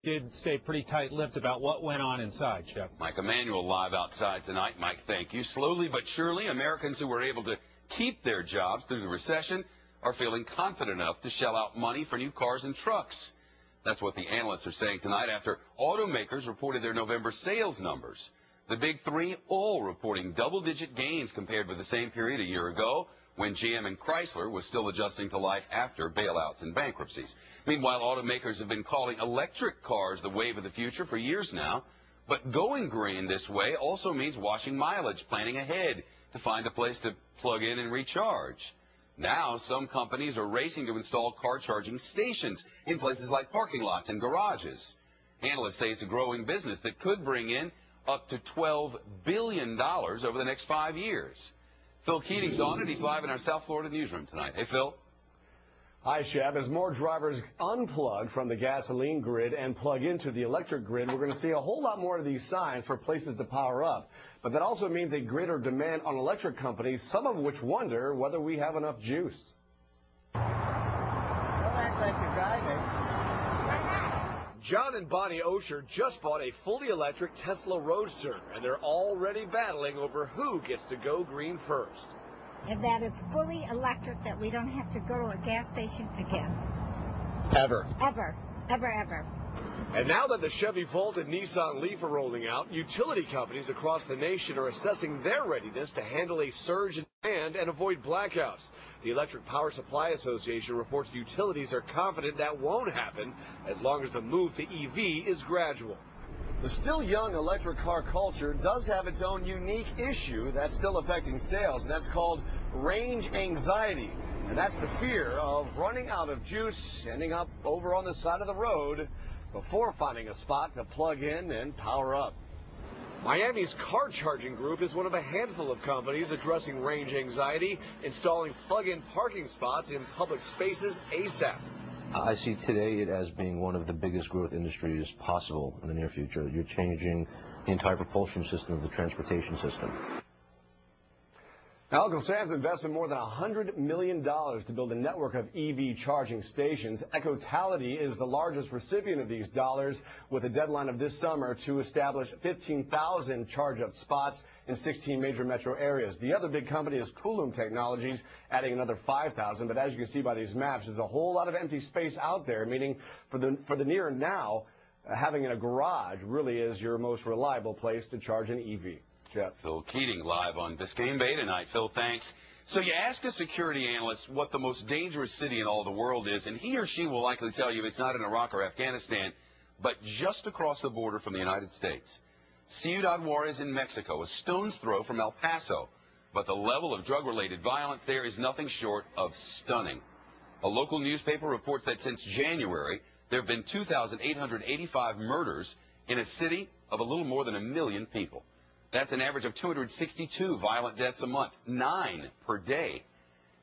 did stay pretty tight-lipped about what went on inside, Shep. Mike Emanuel live outside tonight. Mike, thank you. Slowly but surely, Americans who were able to keep their jobs through the recession are feeling confident enough to shell out money for new cars and trucks. That's what the analysts are saying tonight after automakers reported their November sales numbers. The big three all reporting double-digit gains compared with the same period a year ago, when GM and Chrysler was still adjusting to life after bailouts and bankruptcies. Meanwhile, automakers have been calling electric cars the wave of the future for years now. But going green this way also means watching mileage, planning ahead to find a place to plug in and recharge. Now, some companies are racing to install car charging stations in places like parking lots and garages. Analysts say it's a growing business that could bring in up to $12 billion over the next 5 years. Phil Keating's on it. He's live in our South Florida newsroom tonight. Hey, Phil. Hi, Shab. As more drivers unplug from the gasoline grid and plug into the electric grid, we're going to see a whole lot more of these signs for places to power up. But that also means a greater demand on electric companies, some of which wonder whether we have enough juice. Don't act like you're driving. John and Bonnie Osher just bought a fully electric Tesla Roadster, and they're already battling over who gets to go green first. And that it's fully electric, that we don't have to go to a gas station again. Ever. Ever. Ever, ever. And now that the Chevy Volt and Nissan Leaf are rolling out, utility companies across the nation are assessing their readiness to handle a surge in demand and avoid blackouts. The Electric Power Supply Association reports utilities are confident that won't happen as long as the move to EV is gradual. The still young electric car culture does have its own unique issue that's still affecting sales, and that's called range anxiety. And that's the fear of running out of juice, ending up over on the side of the road before finding a spot to plug in and power up. Miami's car charging group is one of a handful of companies addressing range anxiety, installing plug-in parking spots in public spaces ASAP. I see today it as being one of the biggest growth industries possible in the near future. You're changing the entire propulsion system of the transportation system. Now, Uncle Sam's invested more than $100 million to build a network of EV charging stations. Ecotality is the largest recipient of these dollars, with a deadline of this summer to establish 15,000 charge-up spots in 16 major metro areas. The other big company is Coulomb Technologies, adding another 5,000. But as you can see by these maps, there's a whole lot of empty space out there, meaning for the near and now, having a garage really is your most reliable place to charge an EV. Jeff. Phil Keating live on Biscayne Bay tonight. Phil, thanks. So you ask a security analyst what the most dangerous city in all the world is, and he or she will likely tell you it's not in Iraq or Afghanistan, but just across the border from the United States. Ciudad Juarez in Mexico, a stone's throw from El Paso. But the level of drug-related violence there is nothing short of stunning. A local newspaper reports that since January, there have been 2,885 murders in a city of a little more than 1 million people. That's an average of 262 violent deaths a month, 9 per day.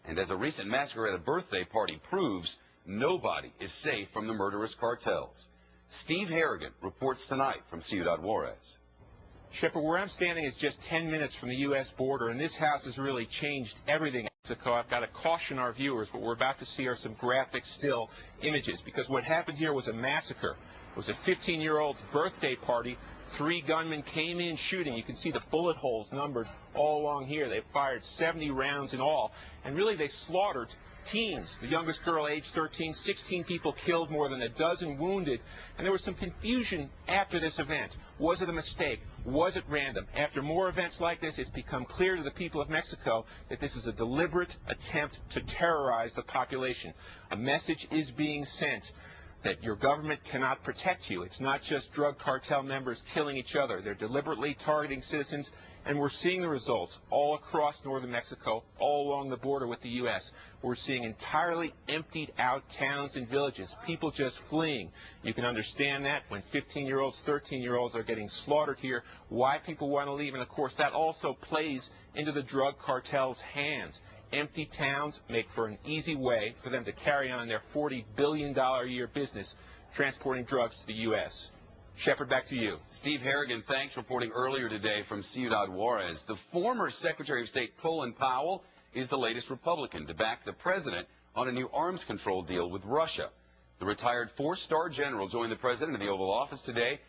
And as a recent massacre at a birthday party proves, nobody is safe from the murderous cartels. Steve Harrigan reports tonight from Ciudad Juarez. Shepard, where I'm standing is just 10 minutes from the U.S. border, and this house has really changed everything in Mexico. I've got to caution our viewers. What we're about to see are some graphic still images, because what happened here was a massacre. It was a 15-year-old's birthday party. 3 gunmen came in shooting. You can see the bullet holes numbered all along here. They fired 70 rounds in all, and really they slaughtered teens. The youngest girl, age 13, 16 people killed, more than a dozen wounded, and there was some confusion after this event. Was it a mistake? Was it random? After more events like this, it's become clear to the people of Mexico that this is a deliberate attempt to terrorize the population. A message is being sent that your government cannot protect you. It's not just drug cartel members killing each other. They're deliberately targeting citizens, and we're seeing the results all across northern Mexico, all along the border with the U.S. We're seeing entirely emptied out towns and villages, people just fleeing. You can understand that when 15-year-olds, 13-year-olds are getting slaughtered here, why people want to leave, and of course that also plays into the drug cartel's hands. Empty towns make for an easy way for them to carry on their $40 billion a year business transporting drugs to the U.S. Shepard, back to you. Steve Harrigan, thanks, reporting earlier today from Ciudad Juarez. The former Secretary of State Colin Powell is the latest Republican to back the president on a new arms control deal with Russia. The retired 4-star general joined the president in the Oval Office today